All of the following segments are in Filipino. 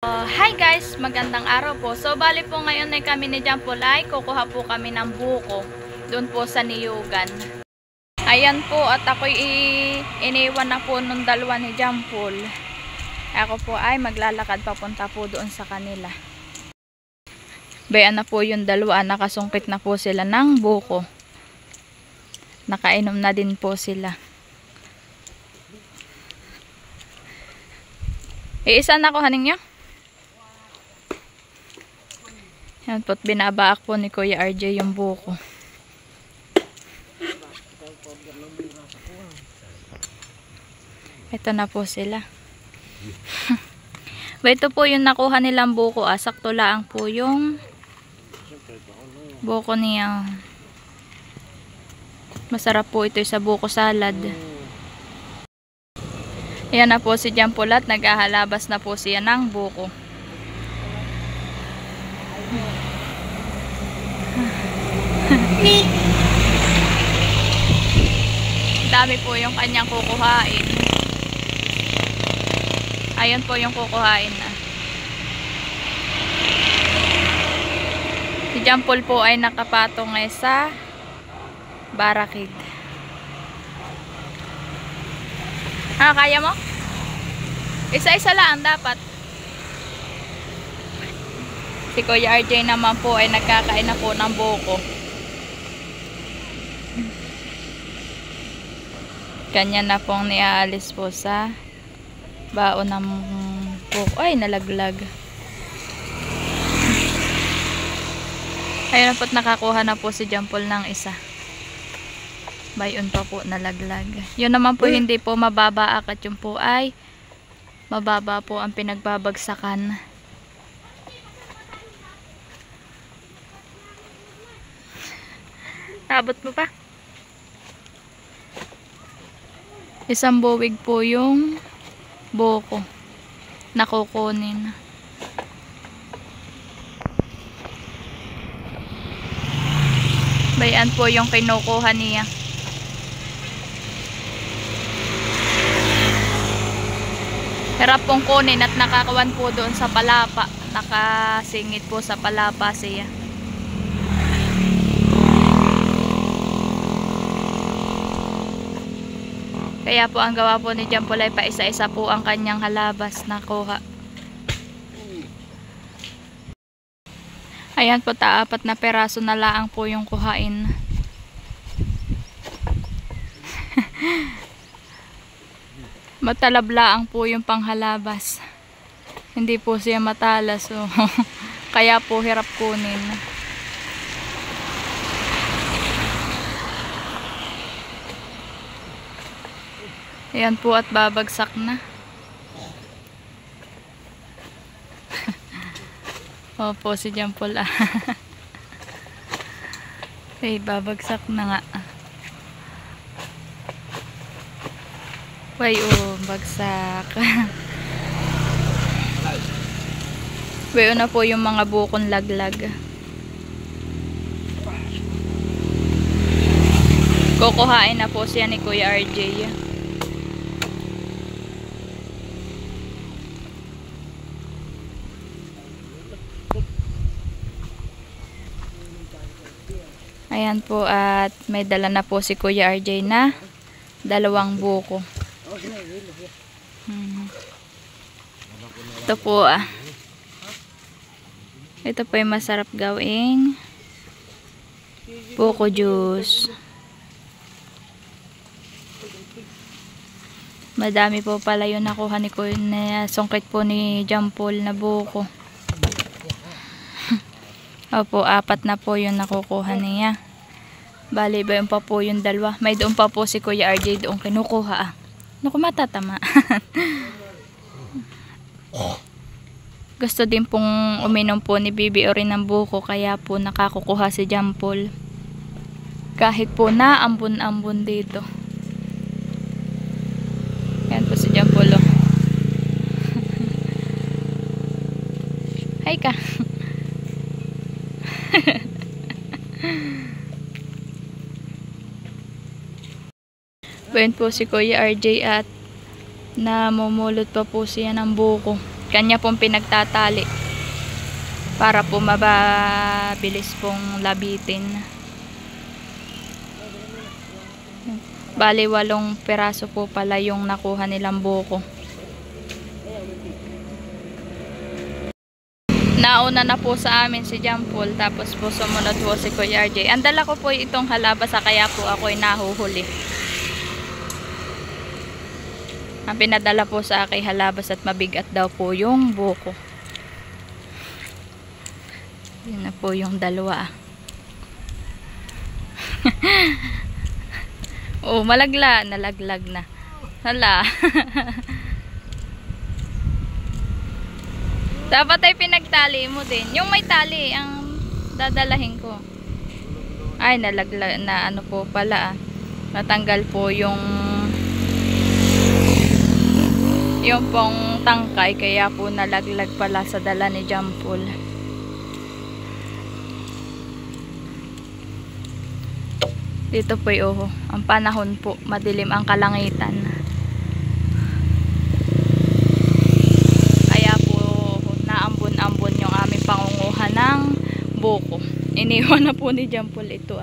Hi guys, magandang araw po. So bali po ngayon ay kami ni Jampol ay kukuha po kami ng buko doon po sa Niyugan. Ayan po at ako'y iniwan na po nung dalawa ni Jampol. Ako po ay maglalakad papunta po doon sa kanila. Bayan na po yung dalawa, nakasungkit na po sila ng buko. Nakainom na din po sila. Isa na kuhanin nyo? Yan po't binabaak po ni Kuya RJ yung buko. Ito na po sila. Ito po yung nakuha nilang buko. Sakto lang po yung buko niya. Masarap po ito sa buko salad. Ayan na po si Jampolat. Naghahalabas na po siya ng buko. Dami po yung kanyang kukuhain. Ayun po yung kukuhain na. Si Jampol po ay nakapatong sa barakid. Kaya mo? Isa-isa lang dapat. Si Kuya RJ naman po ay nagkakain na po ng buko. Kanya na pong niaalis po sa baon ng buko. Ay, nalaglag. Ayun na po't nakakuha na po si Jampol ng isa. Bayon pa po nalaglag. Yun naman po hindi po mababa at yung po ay mababa po ang pinagbabagsakan. Abot mo pa? Isang buwig po yung buko na kukunin. Bayan po yung kinukuha niya. Hirap pong kunin at nakakawan po doon sa palapa. Nakasingit po sa palapa siya. Kaya po ang gawa po ni Jampol ay paisa-isa po ang kanyang halabas na kuha. Ayan po, apat na peraso na laang po yung kuhain. Matalablaang po yung panghalabas. Hindi po siya matalas. So, kaya po hirap kunin. Ayan po at babagsak na. Opo, si Jampol. Okay, babagsak na nga. Way, bagsak. Way, na po yung mga bukong laglag. Kukuhain na po siya ni Kuya RJ. Ayan po at may dala na po si Kuya RJ na 2 buko. Ito po Ito po ay masarap gawing buko juice. Madami po pala yung nakuha ni Kuya na sungkit po ni Jampol na buko. Opo, 4 na po yung nakukuha niya. Bali, ba yung pa po yung 2. May doon pa po si Kuya RJ doon kinukuha. Naku, matatama. Gusto din pong uminom po ni Bibi Orin ng buko, kaya po nakakukuha si Jampol. Kahit po na ambon-ambon dito. Yan po si Jampol. Hi ka. Bayan po si Kuya RJ at namumulot pa po siya ng buko. Kanya pong pinagtatali para po mabilis pong labitin. Bali 8 piraso po pala yung nakuha nilang buko. Nauna na po sa amin si John Paul, tapos po sumunod po si Kuya RJ. Ang dala ko po itong halabas, kaya po ako'y nahuhuli. Ang pinadala po sa akin halabas at mabigat daw po yung buko. Yun na po yung dalawa. Oh, nalaglag na. Hala. Dapat ay pinagtali mo din. Yung may tali ang dadalahin ko. Ay, nalaglag na ano po pala. Natanggal po yung pong tangkay, kaya po nalaglag pala sa dala ni John Paul. Dito po ang panahon po, madilim ang kalangitan. Kaya po naambon-ambon yung aming pangunguha ng buko. Iniwan na po ni John Paul ito.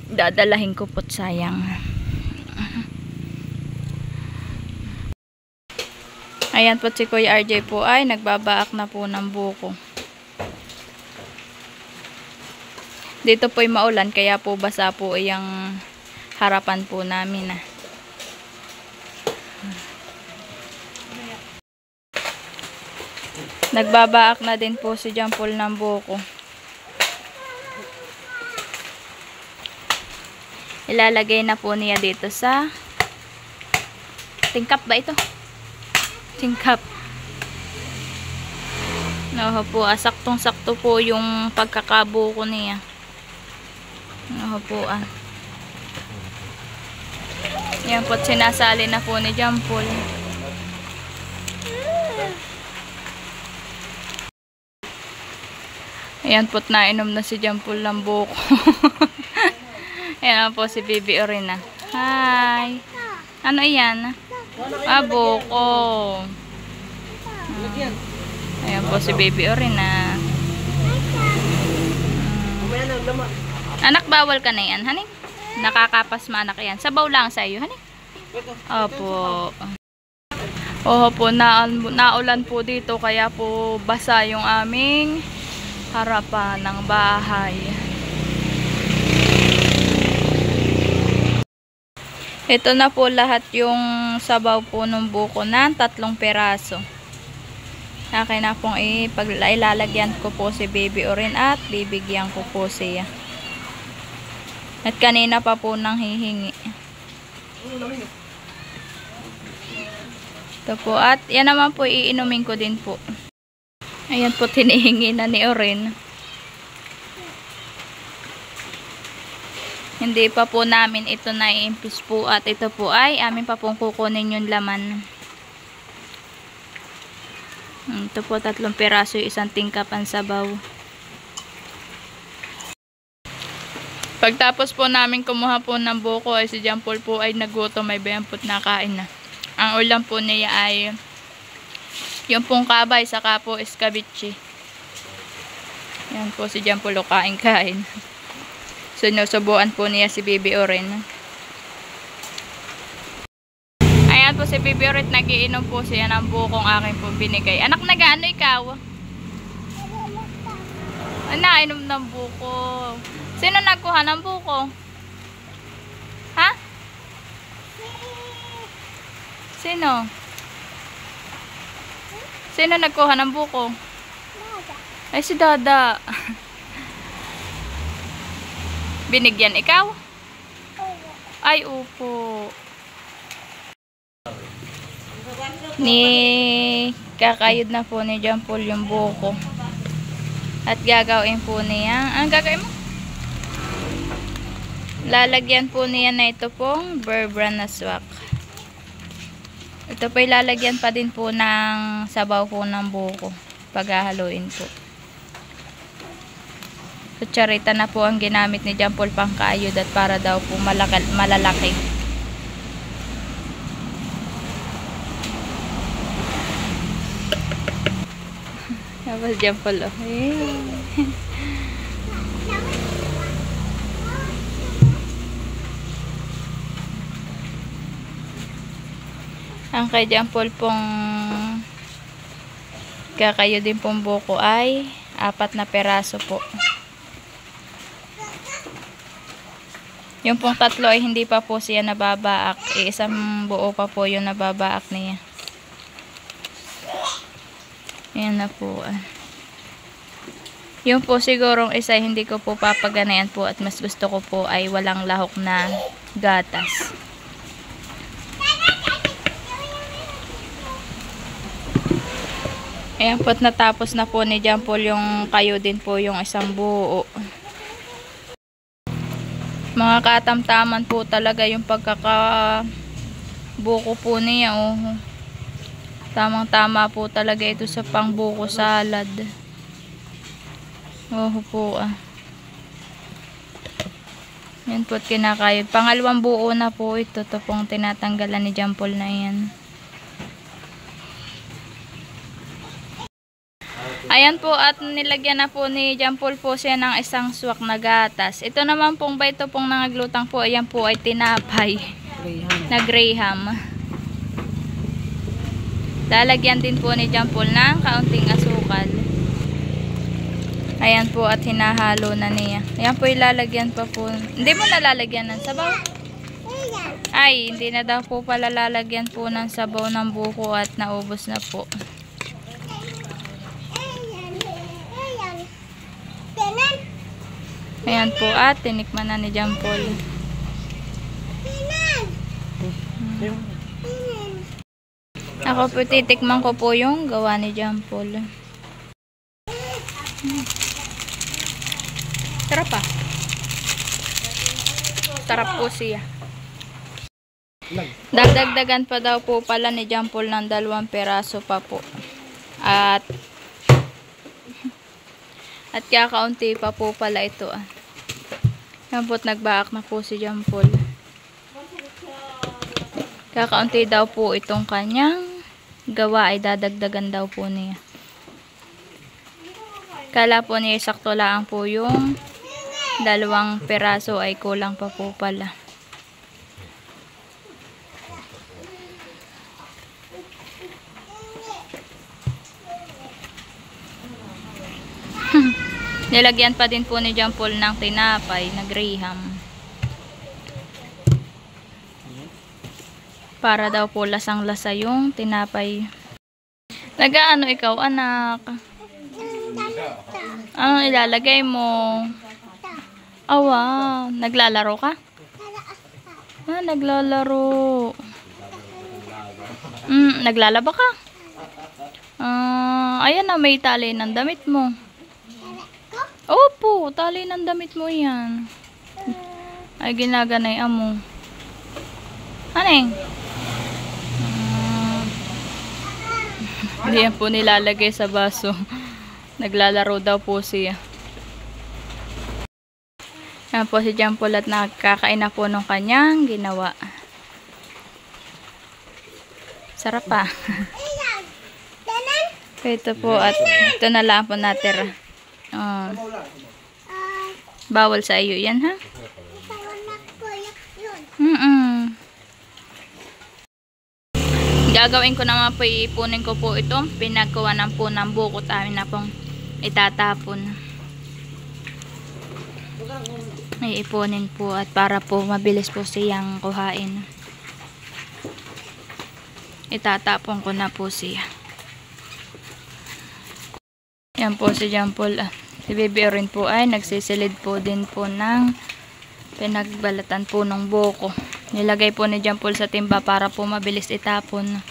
Dadalahin ko po't sayang. Ayan po si Kuya RJ po ay nagbabaak na po ng buko. Dito po'y maulan, kaya po basa po yung harapan po namin. Nagbabaak na din po si John Paul ng buko. Ilalagay na po niya dito sa tingkap ba ito? Tingkap. No po, saktong-sakto po yung pagkakabuko niya. No po. Yan po, sinasali na po ni John Paul. Ayan po, nainom na si John Paul ng buko. Ayan po si Bibi Orina. Hi. Ano yan? Buko. Ayan po si Bibi Orina. Anak, bawal ka na yan, honey. Nakakapas maanak yan. Sabaw lang sa iyo, honey. Opo. Oho po, naulan po dito, kaya po basa yung aming harapan ng bahay. Ito na po lahat yung sabaw po ng buko na 3 peraso. Akin na pong ilalagyan ko po si Baby Orin at bibigyan ko po siya. At kanina pa po nang hihingi. Ito po, at yan naman po iinumin ko din po. Ayan po, tinihingi na ni Orin. Hindi pa po namin ito naiimpis po, at ito po ay amin pa pong kukunin yung laman. Ito po 3 piraso, yung 1 tingkap ang sabaw. Pagtapos po namin kumuha po ng buko, ay si John Paul po ay nagutom, may bayampot na kain na. Ang ulam po niya ay yung pong kabay, saka po escabeche. Yan po si John Paul, kain-kain. Sinusubuan po niya si Bibi Orin. Ayan po si Bibi Orin, nagiinom po siya ng bukong aking po binigay. Anak, nag-ano ikaw? Nainom ng buko. Sino nagkuha ng buko? Ha? Sino? Sino nagkuha ng buko? Ay, si Dada. Binigyan ikaw? Ay, upo. Kakayod na po ni John Paul yung buko. At gagawin po niya. Ang gagawin mo? Lalagyan po niya na ito pong Bear Brand na swak. Ito po ilalagyan pa din po ng sabaw po ng buko. Paghahaluin po. Kutsarita na po ang ginamit ni John Paul pangkayod, at para daw po malalaki. Tapos dyan pala. Ang kay Jampol pong kakayo din pong buko ay 4 na peraso po. Yung pong 3 ay hindi pa po siya nababaak. Isang buo pa po yung nababaak niya. Ayan na po. Yung po sigurong isa hindi ko po papaganayan po at mas gusto ko po ay walang lahok na gatas. Ayan po't natapos na po ni Jampol yung kayo din po yung isang buo. Mga katamtaman po talaga yung pagkakabuko po niya. Oh. Tamang-tama po talaga ito sa pangbuko salad. Oh po Yan po't kinakayod. Pangalawang buo na po ito. Ito pong tinatanggalan ni Jampol na yan. Ayan po at nilagyan na po ni Jampol po siya ng isang swak na gatas. Ito naman pong ba ito pong nangaglutang po. Ayan po ay tinapay na Graham. Lalagyan din po ni Jampol ng kaunting asukal. Ayan po at hinahalo na niya. Ayan po ilalagyan pa po. Hindi mo nalalagyan ng sabaw? Ay, hindi na daw po pala lalagyan po ng sabaw ng buko at naubos na po. Ayan po at tinikman na ni Jampol. Ako po titikman ko po yung gawa ni Jampol. Sarap pa. Sarap po siya. Dagdagan pa daw po pala ni Jampol ng 2 peraso pa po. At kakaunti pa po pala ito. Yan po't nagbaak na po si Jampol. Kakaunti daw po itong kanyang gawa ay dadagdagan daw po niya. Kala po niya sakto lang po yung 2 peraso ay kulang pa po pala. Nilagyan pa din po ni Jampol ng tinapay na Graham. Para daw po lasang-lasa yung tinapay. Nagaano ikaw, anak? Ano ilalagay mo? Oh, wow. Naglalaro ka? Naglalaro. Naglalaba ka? Ayan na, may tali ng damit mo. Opo, tali ng damit mo yan. Ay, ginaganay mo. Aneng? Hindi yan po nilalagay sa baso. Naglalaro daw po siya. Yan po si Jampol at nakakain na po ng kanyang ginawa. Sarap pa. Ito po at ito na lang po natira. Bawal sa iyo yan, ha? Gagawin ko naman po, iipunin ko po ito. Pinagkuhanan po ng buko tayo na pong itatapon. Iipunin po at para po mabilis po siyang kuhain. Itatapon ko na po siya. Yan po si Jampol. Si Baby Orin po ay nagsisilid po din po ng pinagbalatan po ng buko. Nilagay po ni Jampol sa timba para po mabilis itapon.